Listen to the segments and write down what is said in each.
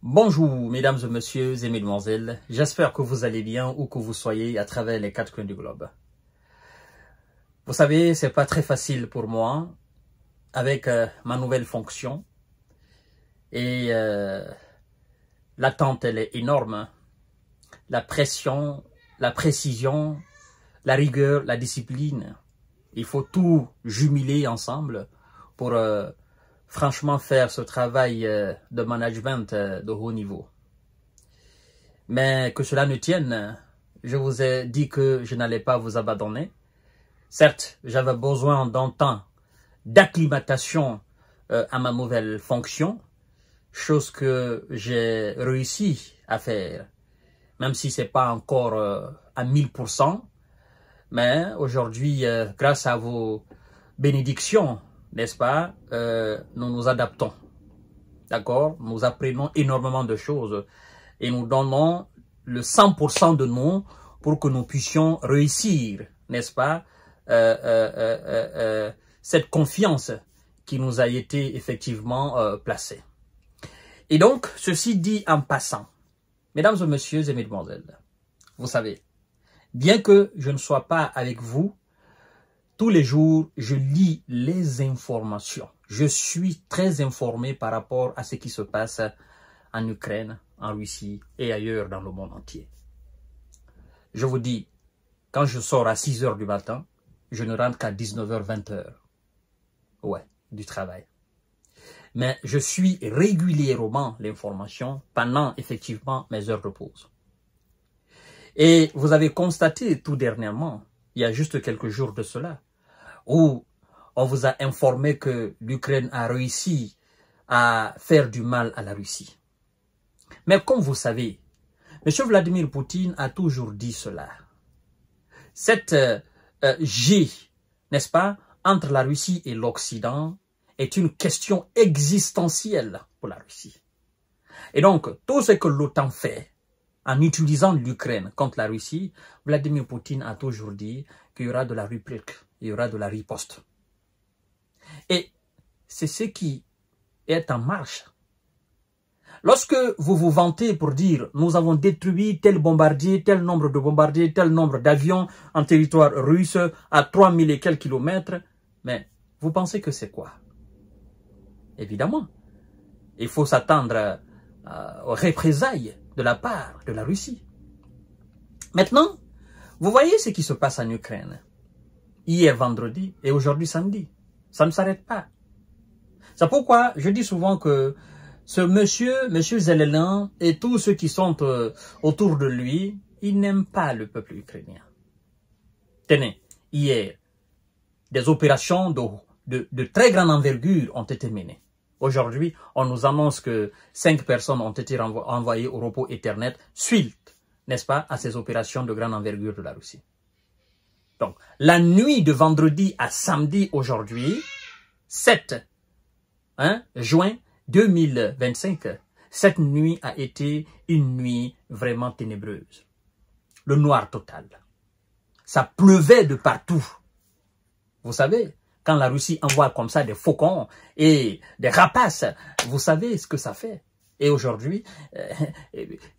Bonjour mesdames et messieurs et mesdemoiselles, j'espère que vous allez bien où que vous soyez à travers les quatre coins du globe. Vous savez, c'est pas très facile pour moi avec ma nouvelle fonction et l'attente elle est énorme. La pression, la précision, la rigueur, la discipline, il faut tout jumeler ensemble pour franchement faire ce travail de management de haut niveau. Mais que cela ne tienne, je vous ai dit que je n'allais pas vous abandonner. Certes, j'avais besoin d'un temps d'acclimatation à ma nouvelle fonction, chose que j'ai réussi à faire, même si ce n'est pas encore à 1000%. Mais aujourd'hui, grâce à vos bénédictions, n'est-ce pas, nous nous adaptons. D'accord? Nous apprenons énormément de choses et nous donnons le 100% de nous pour que nous puissions réussir, n'est-ce pas, cette confiance qui nous a été effectivement placée. Et donc, ceci dit en passant, mesdames et messieurs et mesdemoiselles, vous savez, bien que je ne sois pas avec vous, tous les jours, je lis les informations. Je suis très informé par rapport à ce qui se passe en Ukraine, en Russie et ailleurs dans le monde entier. Je vous dis, quand je sors à 6 h du matin, je ne rentre qu'à 19 h, 20 h. Ouais, du travail. Mais je suis régulièrement l'information pendant effectivement mes heures de pause. Et vous avez constaté tout dernièrement, il y a juste quelques jours de cela, où on vous a informé que l'Ukraine a réussi à faire du mal à la Russie. Mais comme vous savez, M. Vladimir Poutine a toujours dit cela. Cette G, n'est-ce pas, entre la Russie et l'Occident est une question existentielle pour la Russie. Et donc, tout ce que l'OTAN fait en utilisant l'Ukraine contre la Russie, Vladimir Poutine a toujours dit qu'il y aura de la réplique, il y aura de la riposte. Et c'est ce qui est en marche. Lorsque vous vous vantez pour dire « nous avons détruit tel bombardier, tel nombre de bombardiers, tel nombre d'avions en territoire russe à 3000 et quelques kilomètres », mais vous pensez que c'est quoi? Évidemment, il faut s'attendre aux représailles de la part de la Russie. Maintenant, vous voyez ce qui se passe en Ukraine. Hier vendredi et aujourd'hui samedi. Ça ne s'arrête pas. C'est pourquoi je dis souvent que ce monsieur Zelensky et tous ceux qui sont autour de lui, ils n'aiment pas le peuple ukrainien. Tenez, hier, des opérations de très grande envergure ont été menées. Aujourd'hui, on nous annonce que 5 personnes ont été envoyées au repos éternel suite, n'est-ce pas, à ces opérations de grande envergure de la Russie. Donc, la nuit de vendredi à samedi aujourd'hui, 7 juin 2025, cette nuit a été une nuit vraiment ténébreuse. Le noir total. Ça pleuvait de partout. Vous savez, quand la Russie envoie comme ça des faucons et des rapaces, vous savez ce que ça fait. Et aujourd'hui,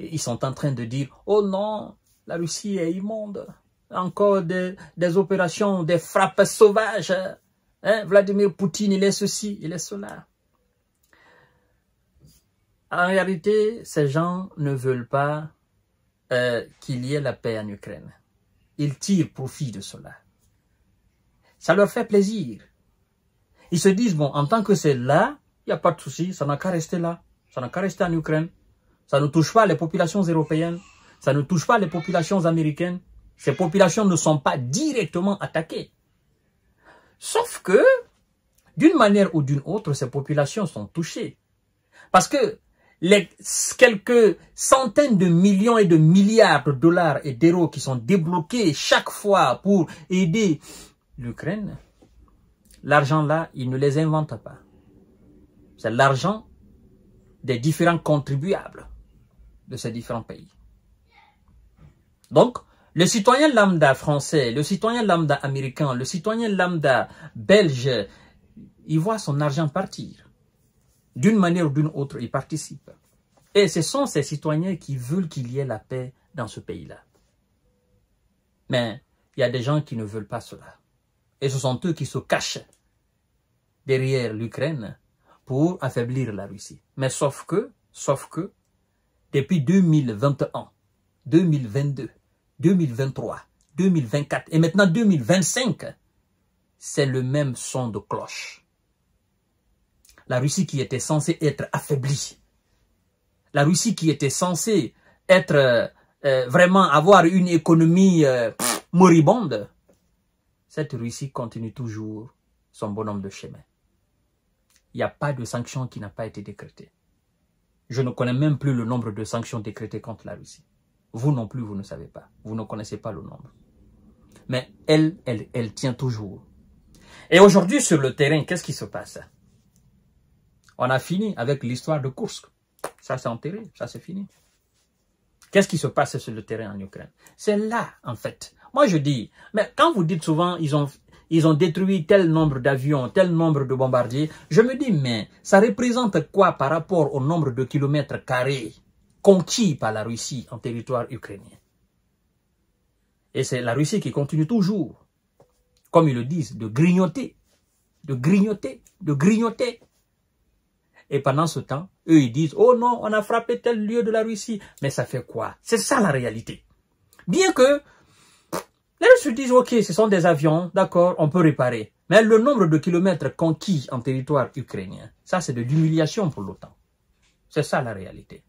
ils sont en train de dire « Oh non, la Russie est immonde. Encore des opérations, des frappes sauvages. Vladimir Poutine, il est ceci, il est cela. » En réalité, ces gens ne veulent pas qu'il y ait la paix en Ukraine. Ils tirent profit de cela. Ça leur fait plaisir. Ils se disent, bon, en tant que c'est là, il n'y a pas de souci, ça n'a qu'à rester là. Ça n'a qu'à rester en Ukraine. Ça ne touche pas les populations européennes. Ça ne touche pas les populations américaines. Ces populations ne sont pas directement attaquées. Sauf que, d'une manière ou d'une autre, ces populations sont touchées. Parce que les quelques centaines de millions et de milliards de dollars et d'euros qui sont débloqués chaque fois pour aider l'Ukraine, l'argent là, ils ne les inventent pas. C'est l'argent des différents contribuables de ces différents pays. Donc, le citoyen lambda français, le citoyen lambda américain, le citoyen lambda belge, il voit son argent partir. D'une manière ou d'une autre, il participe. Et ce sont ces citoyens qui veulent qu'il y ait la paix dans ce pays-là. Mais il y a des gens qui ne veulent pas cela. Et ce sont eux qui se cachent derrière l'Ukraine pour affaiblir la Russie. Mais sauf que, depuis 2021, 2022, 2023, 2024 et maintenant 2025, c'est le même son de cloche. La Russie qui était censée être affaiblie, la Russie qui était censée être vraiment avoir une économie moribonde, cette Russie continue toujours son bonhomme de chemin. Il n'y a pas de sanctions qui n'a pas été décrétée. Je ne connais même plus le nombre de sanctions décrétées contre la Russie. Vous non plus, vous ne savez pas. Vous ne connaissez pas le nombre. Mais elle tient toujours. Et aujourd'hui, sur le terrain, qu'est-ce qui se passe? On a fini avec l'histoire de Kursk. Ça, c'est enterré. Ça, c'est fini. Qu'est-ce qui se passe sur le terrain en Ukraine? C'est là, en fait. Moi, je dis, mais quand vous dites souvent, ils ont détruit tel nombre d'avions, tel nombre de bombardiers, je me dis, mais ça représente quoi par rapport au nombre de kilomètres carrés conquis par la Russie en territoire ukrainien? Et c'est la Russie qui continue toujours, comme ils le disent, de grignoter, de grignoter, de grignoter. Et pendant ce temps, eux, ils disent, oh non, on a frappé tel lieu de la Russie. Mais ça fait quoi? C'est ça la réalité. Bien que les Russes se disent, ok, ce sont des avions, d'accord, on peut réparer. Mais le nombre de kilomètres conquis en territoire ukrainien, ça c'est de l'humiliation pour l'OTAN. C'est ça la réalité.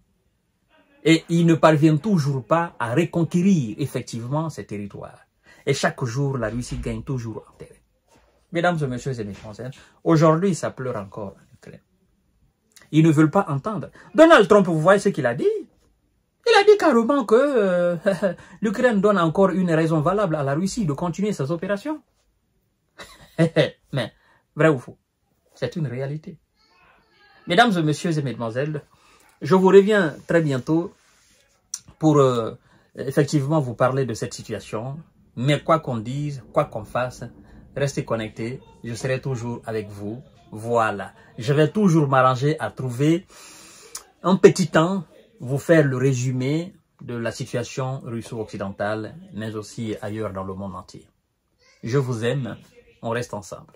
Et ils ne parviennent toujours pas à reconquérir effectivement ces territoires. Et chaque jour, la Russie gagne toujours en terrain. Mesdames et messieurs et mesdames, aujourd'hui, ça pleure encore en Ukraine. Ils ne veulent pas entendre. Donald Trump, vous voyez ce qu'il a dit? Il a dit carrément que l'Ukraine donne encore une raison valable à la Russie de continuer ses opérations. Mais, vrai ou faux? C'est une réalité. Mesdames et messieurs et mesdemoiselles, je vous reviens très bientôt pour effectivement vous parler de cette situation. Mais quoi qu'on dise, quoi qu'on fasse, restez connectés. Je serai toujours avec vous. Voilà. Je vais toujours m'arranger à trouver un petit temps, vous faire le résumé de la situation russo-occidentale, mais aussi ailleurs dans le monde entier. Je vous aime. On reste ensemble.